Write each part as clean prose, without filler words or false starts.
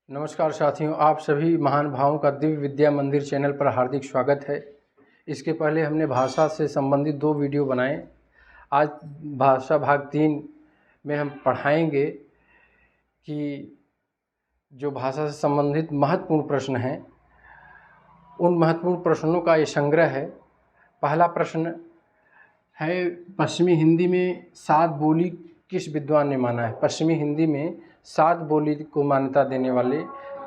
नमस्कार साथियों, आप सभी महान भावों का दिव्य विद्या मंदिर चैनल पर हार्दिक स्वागत है। इसके पहले हमने भाषा से संबंधित 2 वीडियो बनाए। आज भाषा भाग 3 में हम पढ़ाएंगे कि जो भाषा से संबंधित महत्वपूर्ण प्रश्न हैं, उन महत्वपूर्ण प्रश्नों का ये संग्रह है। पहला प्रश्न है, पश्चिमी हिंदी में 7 बोली किस विद्वान ने माना है? पश्चिमी हिंदी में 7 बोली को मान्यता देने वाले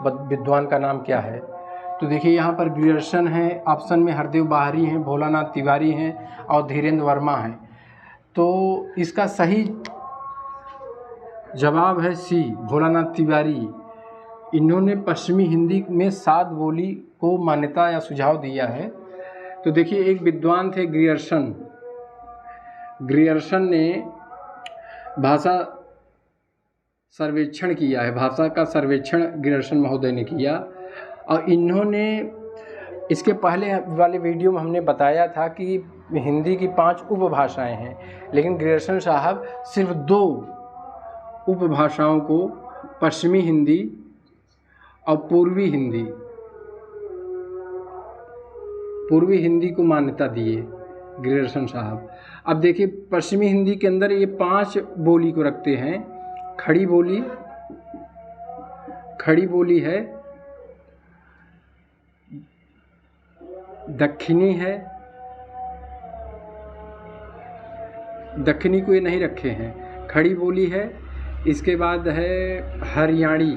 विद्वान का नाम क्या है? तो देखिए, यहाँ पर ग्रियर्सन है, ऑप्शन में हरदेव बाहरी हैं, भोलानाथ तिवारी हैं और धीरेन्द्र वर्मा हैं। तो इसका सही जवाब है सी, भोलानाथ तिवारी। इन्होंने पश्चिमी हिंदी में 7 बोली को मान्यता या सुझाव दिया है। तो देखिए, एक विद्वान थे ग्रियर्सन ने भाषा सर्वेक्षण किया है। भाषा का सर्वेक्षण ग्रियर्सन महोदय ने किया और इन्होंने इसके पहले वाले वीडियो में हमने बताया था कि हिंदी की 5 उपभाषाएं हैं, लेकिन ग्रियर्सन साहब सिर्फ 2 उपभाषाओं को, पश्चिमी हिंदी और पूर्वी हिंदी को मान्यता दिए ग्रियर्सन साहब। अब देखिए, पश्चिमी हिंदी के अंदर ये 5 बोली को रखते हैं। खड़ी बोली है, दक्षिणी है, दक्षिणी को ये नहीं रखे हैं, खड़ी बोली है। इसके बाद है हरियाणी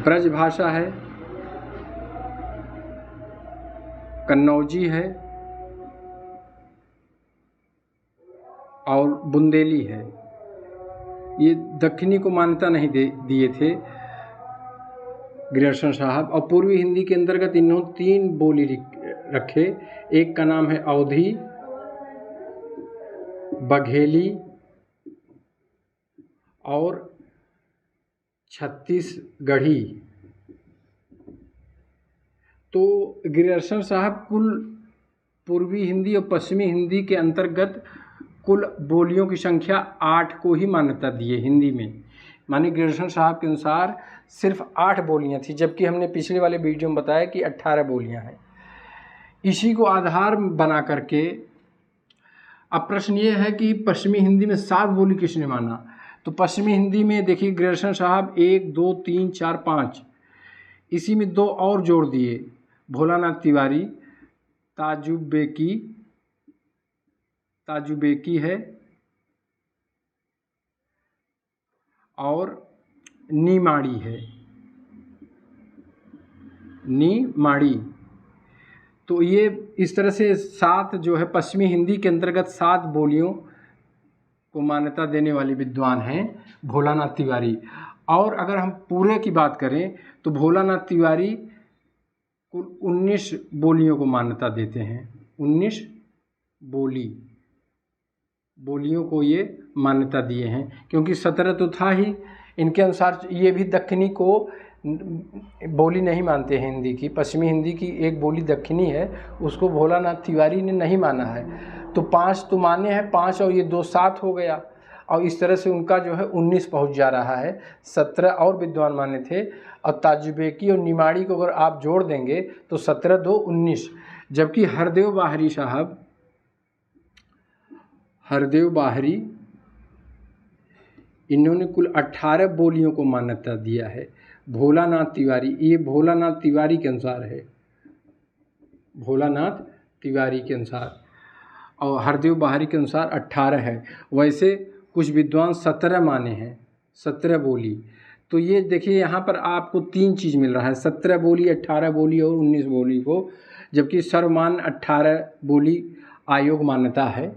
ब्रज भाषा है, कन्नौजी है और बुंदेली है। ये दक्षिणी को मान्यता नहीं दिए थे ग्रियर्सन साहब। और पूर्वी हिंदी के अंतर्गत इन्होंने 3 बोली रखे। एक का नाम है अवधी, बघेली और छत्तीसगढ़ी। तो ग्रियर्सन साहब कुल पूर्वी हिंदी और पश्चिमी हिंदी के अंतर्गत कुल बोलियों की संख्या 8 को ही मान्यता दिए हिंदी में। माने ग्रियर्सन साहब के अनुसार सिर्फ 8 बोलियां थी, जबकि हमने पिछले वाले वीडियो में बताया कि 18 बोलियां हैं। इसी को आधार बना करके अब प्रश्न ये है कि पश्चिमी हिंदी में 7 बोली किसने माना? तो पश्चिमी हिंदी में देखिए, ग्रियर्सन साहब 1, 2, 3, 4, 5, इसी में 2 और जोड़ दिए, भोलानाथ तिवारी, ताजुबेकी है और नीमाड़ी है। तो ये इस तरह से 7 जो है पश्चिमी हिंदी के अंतर्गत 7 बोलियों को मान्यता देने वाले विद्वान हैं भोलानाथ तिवारी। और अगर हम पूरे की बात करें तो भोलानाथ तिवारी कुल 19 बोलियों को मान्यता देते हैं। 19 बोलियों को ये मान्यता दिए हैं, क्योंकि 17 तो था ही। इनके अनुसार ये भी दक्षिणी को बोली नहीं मानते हैं हिंदी की। पश्चिमी हिंदी की एक बोली दक्षिणी है, उसको भोलानाथ तिवारी ने नहीं माना है। तो 5 तो माने हैं, 5 और ये 2 7 हो गया। और इस तरह से उनका जो है 19 पहुंच जा रहा है। 17 और विद्वान माने थे, और ताजुबेकी और निमाड़ी को अगर आप जोड़ देंगे तो 17 2 19। जबकि हरदेव बाहरी इन्होंने कुल 18 बोलियों को मान्यता दिया है। भोलानाथ तिवारी के अनुसार है, भोलानाथ तिवारी के अनुसार, और हरदेव बाहरी के अनुसार 18 है। वैसे कुछ विद्वान 17 माने हैं, 17 बोली। तो ये देखिए, यहाँ पर आपको 3 चीज़ मिल रहा है, 17 बोली, 18 बोली और 19 बोली को, जबकि सर्वमान्य 18 बोली आयोग मान्यता है।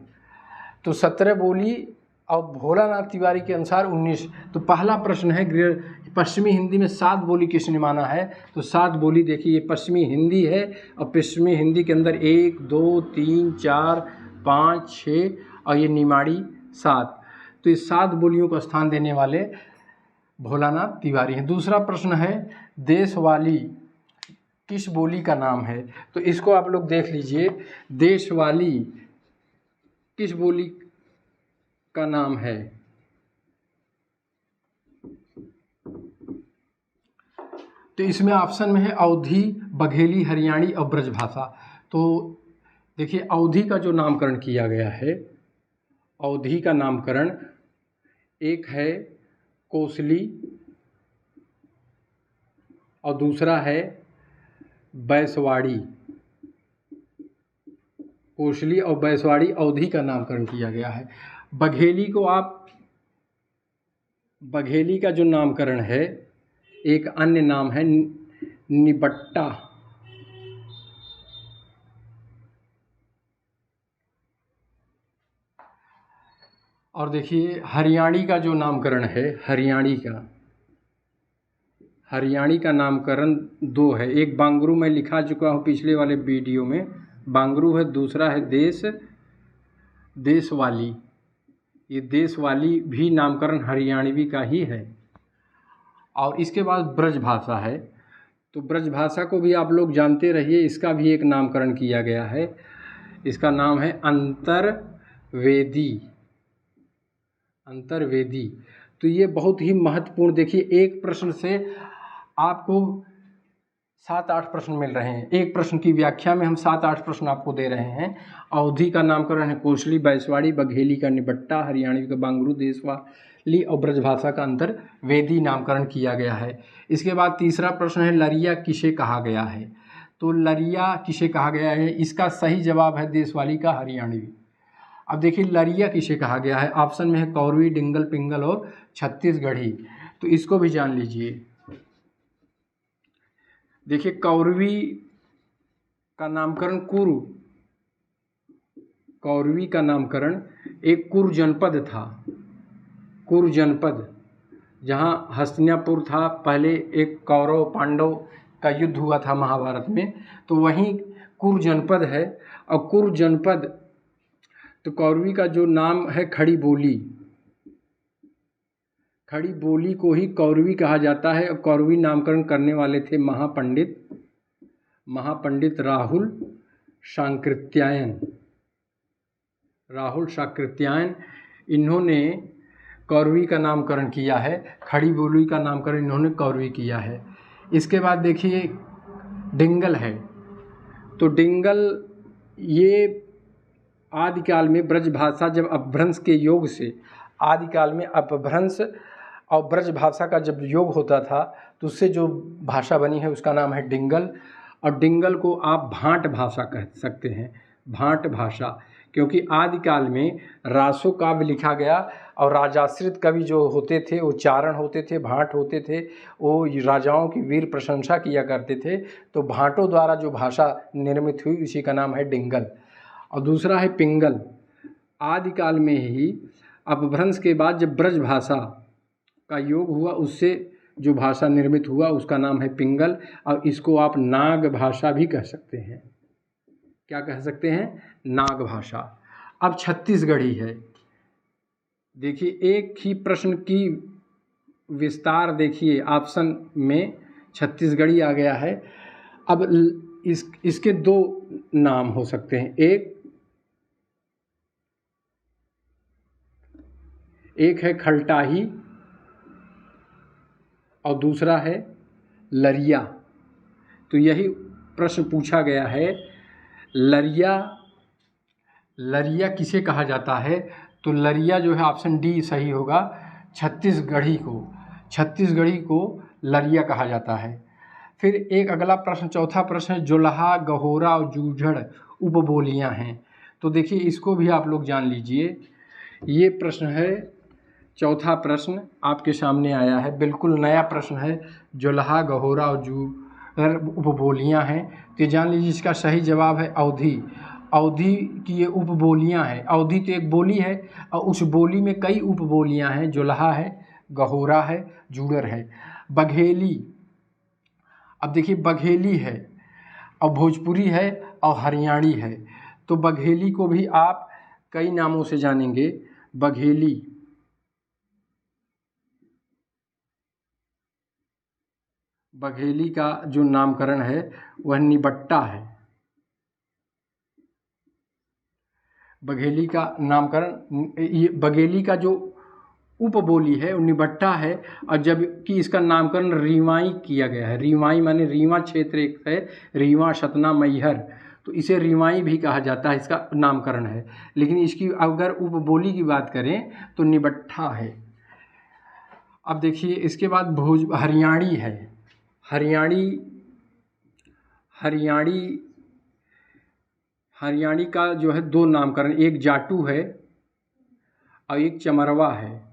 तो 17 बोली और भोलानाथ तिवारी के अनुसार 19। तो पहला प्रश्न है, पश्चिमी हिंदी में 7 बोली किसने माना है? तो 7 बोली देखिए, ये पश्चिमी हिंदी है और पश्चिमी हिंदी के अंदर 1, 2, 3, 4, 5, 6 और ये निमाड़ी 7। तो ये 7 बोलियों को स्थान देने वाले भोलानाथ तिवारी हैं। दूसरा प्रश्न है, देशवाली किस बोली का नाम है? तो इसको आप लोग देख लीजिए, देशवाली किस बोली का नाम है? तो इसमें ऑप्शन में है अवधी, बघेली, हरियाणी और ब्रजभाषा। तो देखिए अवधी का जो नामकरण किया गया है, अवधी का नामकरण एक है कोसली और दूसरा है बैसवाड़ी। कोसली और बैसवाड़ी अवधी का नामकरण किया गया है। बघेली का जो नामकरण है, एक अन्य नाम है निबट्टा। और देखिए हरियाणी का जो नामकरण है, हरियाणी का नामकरण दो है। एक बांगरू में लिखा चुका हूँ पिछले वाले वीडियो में, बांगरू है, दूसरा है देशवाली। ये देशवाली भी नामकरण हरियाणवी का ही है। और इसके बाद ब्रजभाषा है, तो ब्रजभाषा को भी आप लोग जानते रहिए, इसका भी एक नामकरण किया गया है। इसका नाम है अंतर्वेदी। तो ये बहुत ही महत्वपूर्ण, देखिए एक प्रश्न से आपको 7-8 प्रश्न मिल रहे हैं। एक प्रश्न की व्याख्या में हम 7-8 प्रश्न आपको दे रहे हैं। अवधी का नामकरण है कोसली, बैसवाड़ी, बघेली का निबट्टा, हरियाणवी का बांगरू, देशवाली और ब्रजभाषा का अंतर्वेदी नामकरण किया गया है। इसके बाद तीसरा प्रश्न है लरिया किसे कहा गया है। तो लरिया किसे कहा गया है, इसका सही जवाब है देशवाली का हरियाणवी। अब देखिए लरिया किसे कहा गया है, ऑप्शन में है कौरवी, डिंगल, पिंगल और छत्तीसगढ़ी। तो इसको भी जान लीजिए। देखिए कौरवी का नामकरण कौरवी का नामकरण एक कुरु जनपद था। कुरु जनपद जहाँ हस्तिनापुर था, पहले एक कौरव पांडव का युद्ध हुआ था महाभारत में, तो वहीं कुरु जनपद है। और कुरु जनपद, तो कौरवी का जो नाम है खड़ी बोली को ही कौरवी कहा जाता है। और कौरवी नामकरण करने वाले थे महापंडित राहुल शाकृत्यायन। इन्होंने कौरवी का नामकरण किया है, खड़ी बोली का नामकरण इन्होंने कौरवी किया है। इसके बाद देखिए डिंगल है, तो डिंगल ये आदिकाल में ब्रजभाषा जब अपभ्रंश के योग से, आदिकाल में अपभ्रंश और ब्रजभाषा का जब योग होता था तो उससे जो भाषा बनी है उसका नाम है डिंगल। और डिंगल को आप भाट भाषा कह सकते हैं, भाट भाषा, क्योंकि आदिकाल में रासो काव्य लिखा गया और राजाश्रित कवि जो होते थे वो चारण होते थे, भाट होते थे, वो राजाओं की वीर प्रशंसा किया करते थे। तो भाटों द्वारा जो भाषा निर्मित हुई उसी का नाम है डिंगल। और दूसरा है पिंगल। आदिकाल में ही अपभ्रंश के बाद जब ब्रजभाषा का योग हुआ उससे जो भाषा निर्मित हुआ उसका नाम है पिंगल। और इसको आप नाग भाषा भी कह सकते हैं। क्या कह सकते हैं? नाग भाषा। अब छत्तीसगढ़ी है। देखिए एक ही प्रश्न की विस्तार देखिए, ऑप्शन में छत्तीसगढ़ी आ गया है। अब इसके दो नाम हो सकते हैं, एक है खलटाही और दूसरा है लरिया। तो यही प्रश्न पूछा गया है, लरिया किसे कहा जाता है। तो लरिया जो है ऑप्शन डी सही होगा, छत्तीसगढ़ी को लरिया कहा जाता है। फिर एक अगला प्रश्न, चौथा प्रश्न है जोलहा, गहोरा और जूझड़ उपबोलियां हैं। तो देखिए इसको भी आप लोग जान लीजिए। ये प्रश्न है, चौथा प्रश्न आपके सामने आया है, बिल्कुल नया प्रश्न है। जोलहा, गहोरा और जूझड़ उपबोलियां हैं। तो जान लीजिए इसका सही जवाब है अवधी की ये उपबोलियां हैं। अवधी तो एक बोली है और उस बोली में कई उपबोलियां हैं, जोलहा है, गहोरा है, जूझड़ है। बघेली, अब देखिए बघेली है और भोजपुरी है और हरियाणी है। तो बघेली को भी आप कई नामों से जानेंगे। बघेली का जो नामकरण है वह निबट्टा है। बघेली का नामकरण, ये बघेली का जो उपबोली है और निबट्टा है, और जबकि इसका नामकरण रीवाई किया गया है। रीवाई माने रीवा क्षेत्र एक है, रीवा, सतना, मैहर, तो इसे रीवाई भी कहा जाता है, इसका नामकरण है। लेकिन इसकी अगर उपबोली की बात करें तो निबट्टा है। अब देखिए इसके बाद हरियाणी है। हरियाणी का जो है दो नामकरण, एक जाटू है और एक चमरवा है।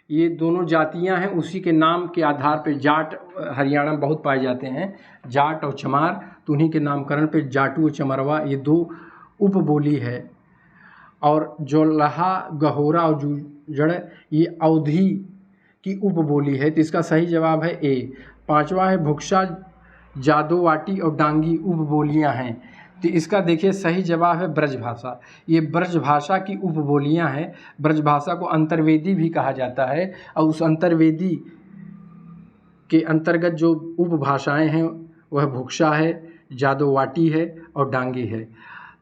ये दोनों जातियां हैं, उसी के नाम के आधार पे जाट हरियाणा में बहुत पाए जाते हैं, जाट और चमार, तो उन्हीं के नामकरण पे जाटू और चमरवा ये दो उपबोली है। और जोलहा, गहोरा और जूजड़ ये अवधी की उपबोली है, तो इसका सही जवाब है ए। पांचवा है भुक्शा, जादोवाटी और डांगी उपबोलियां हैं, तो इसका देखिए सही जवाब है ब्रजभाषा। ये ब्रजभाषा की उपबोलियां हैं। ब्रजभाषा को अंतर्वेदी भी कहा जाता है, और उस अंतर्वेदी के अंतर्गत जो उपभाषाएं हैं वह भुक्शा है, जादोवाटी है और डांगी है।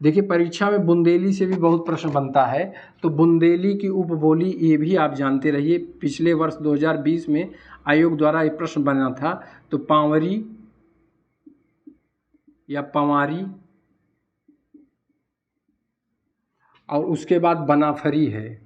देखिए परीक्षा में बुंदेली से भी बहुत प्रश्न बनता है, तो बुंदेली की उपबोली ये भी आप जानते रहिए। पिछले वर्ष 2020 में आयोग द्वारा ये प्रश्न बना था, तो पांवरी या पवारी, और उसके बाद बनाफरी है।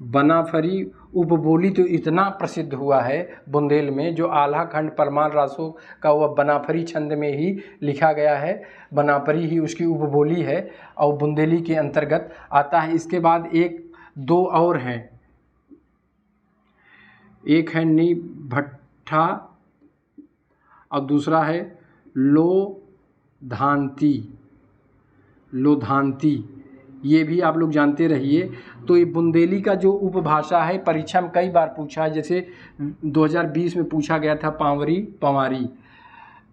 बनाफरी उपबोली तो इतना प्रसिद्ध हुआ है बुंदेल में, जो आल्हा खंड परमार रासों का वह बनाफरी छंद में ही लिखा गया है, बनाफरी ही उसकी उपबोली है और बुंदेली के अंतर्गत आता है। इसके बाद एक दो और हैं, एक है निभट्ठा और दूसरा है लोधांती, ये भी आप लोग जानते रहिए। तो ये बुंदेली का जो उपभाषा है, परीक्षा में कई बार पूछा है, जैसे 2020 में पूछा गया था पवारी,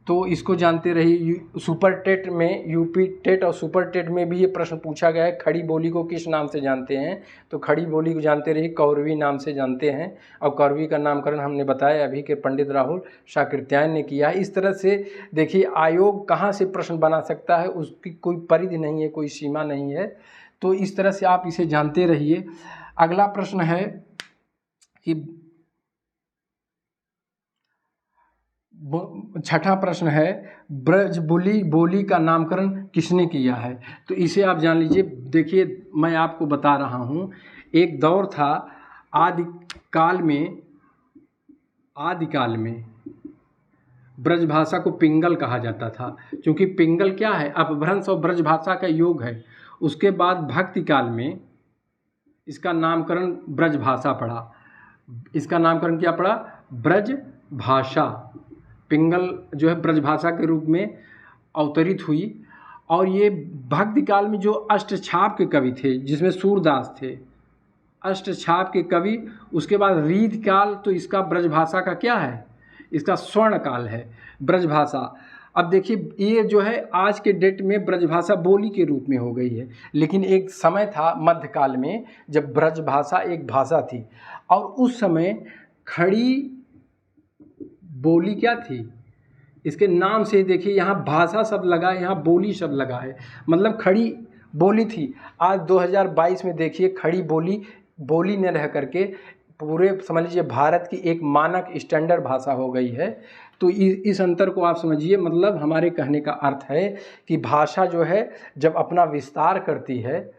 तो इसको जानते रहिए। सुपर टेट में, यूपी टेट और सुपर टेट में भी ये प्रश्न पूछा गया है, खड़ी बोली को किस नाम से जानते हैं, तो खड़ी बोली को जानते रहिए कौरवी नाम से जानते हैं, और कौरवी का नामकरण हमने बताया अभी के पंडित राहुल शाकृत्यायन ने किया है। इस तरह से देखिए आयोग कहाँ से प्रश्न बना सकता है उसकी कोई परिधि नहीं है, कोई सीमा नहीं है, तो इस तरह से आप इसे जानते रहिए। अगला प्रश्न है कि छठा प्रश्न है, ब्रजबुली बोली का नामकरण किसने किया है, तो इसे आप जान लीजिए। देखिए मैं आपको बता रहा हूँ, एक दौर था आदिकाल में ब्रजभाषा को पिंगल कहा जाता था, क्योंकि पिंगल क्या है, अपभ्रंश और ब्रजभाषा का योग है। उसके बाद भक्ति काल में इसका नामकरण ब्रजभाषा पड़ा। इसका नामकरण क्या पड़ा, ब्रजभाषा। पिंगल जो है ब्रजभाषा के रूप में अवतरित हुई। और ये भक्ति काल में जो अष्टछाप के कवि थे, जिसमें सूरदास थे, अष्टछाप के कवि। उसके बाद रीत काल, तो इसका ब्रजभाषा का क्या है, इसका स्वर्ण काल है ब्रजभाषा। अब देखिए ये जो है आज के डेट में ब्रजभाषा बोली के रूप में हो गई है, लेकिन एक समय था मध्यकाल में जब ब्रजभाषा एक भाषा थी, और उस समय खड़ी बोली क्या थी, इसके नाम से देखिए यहाँ भाषा शब्द लगा है, यहाँ बोली शब्द लगा है, मतलब खड़ी बोली थी। आज 2022 में देखिए खड़ी बोली न रह करके पूरे समझ लीजिए भारत की एक मानक स्टैंडर्ड भाषा हो गई है। तो इस अंतर को आप समझिए। मतलब हमारे कहने का अर्थ है कि भाषा जो है जब अपना विस्तार करती है,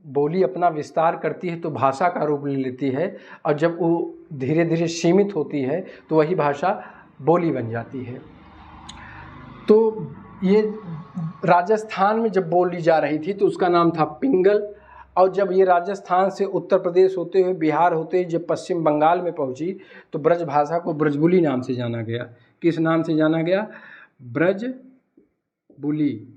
बोली अपना विस्तार करती है तो भाषा का रूप ले लेती है, और जब वो धीरे धीरे सीमित होती है तो वही भाषा बोली बन जाती है। तो ये राजस्थान में जब बोली जा रही थी तो उसका नाम था पिंगल, और जब ये राजस्थान से उत्तर प्रदेश होते हुए बिहार होते हुए जब पश्चिम बंगाल में पहुंची तो ब्रजभाषा को ब्रजबुली नाम से जाना गया। किस नाम से जाना गया, ब्रजबुली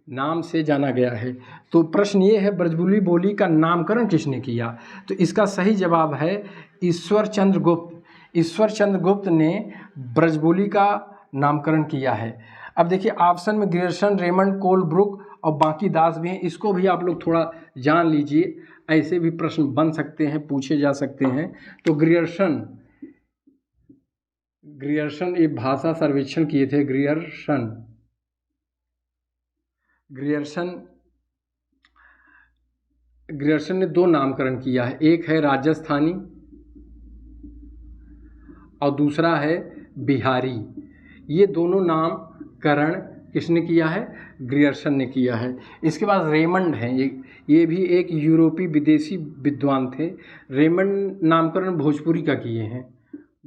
नाम से जाना गया है। तो प्रश्न ये है ब्रजबुली बोली का नामकरण किसने किया, तो इसका सही जवाब है ईश्वर चंद्र गुप्त। ईश्वर चंद्र गुप्त ने ब्रजबुली का नामकरण किया है। अब देखिए ऑप्शन में ग्रियर्सन, रेमंड, कोलब्रुक और बाकी दास भी हैं, इसको भी आप लोग थोड़ा जान लीजिए, ऐसे भी प्रश्न बन सकते हैं, पूछे जा सकते हैं। तो ग्रियर्सन ये भाषा सर्वेक्षण किए थे। ग्रियर्सन ने दो नामकरण किया है, एक है राजस्थानी और दूसरा है बिहारी। ये दोनों नामकरण किसने किया है? ग्रियर्सन ने किया है। इसके बाद रेमंड हैं, ये भी एक यूरोपीय विदेशी विद्वान थे। रेमंड नामकरण भोजपुरी का किए हैं।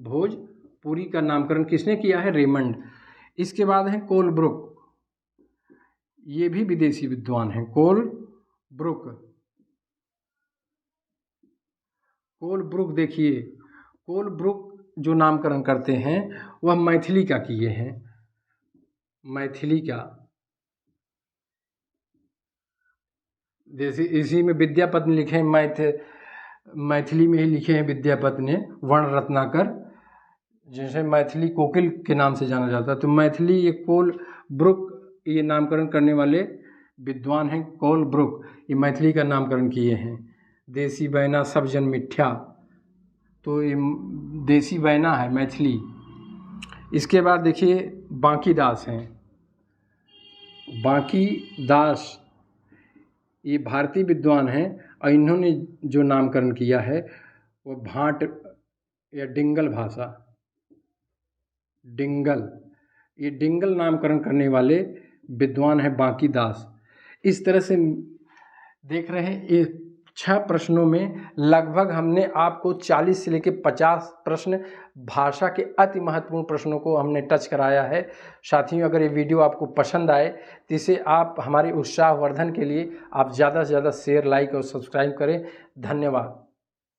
भोजपुरी का नामकरण किसने किया है? रेमंड। इसके बाद हैं कोलब्रुक, ये भी विदेशी विद्वान हैं। कोलब्रुक देखिए, कोलब्रुक जो नामकरण करते हैं वह मैथिली का किए हैं, मैथिली का। जैसे इसी में विद्यापति ने लिखे हैं, मैथिली में ही लिखे हैं विद्यापति ने, वर्ण रत्नाकर, जैसे मैथिली कोकिल के नाम से जाना जाता है। तो मैथिली ये कोलब्रुक, ये नामकरण करने वाले विद्वान हैं। कोलब्रुक ये मैथिली का नामकरण किए हैं। देसी बैना सब जन मिठ्या, तो ये देसी बैना है मैथिली। इसके बाद देखिए बांकीदास हैं। बांकीदास ये भारतीय विद्वान हैं और इन्होंने जो नामकरण किया है वो भाट या डिंगल भाषा, डिंगल, ये डिंगल नामकरण करने वाले विद्वान हैं बांकीदास। इस तरह से देख रहे हैं, ये 6 प्रश्नों में लगभग हमने आपको 40 से लेकर 50 प्रश्न भाषा के अति महत्वपूर्ण प्रश्नों को हमने टच कराया है। साथियों, अगर ये वीडियो आपको पसंद आए तो इसे आप हमारे उत्साहवर्धन के लिए आप ज़्यादा से ज़्यादा शेयर, लाइक और सब्सक्राइब करें। धन्यवाद।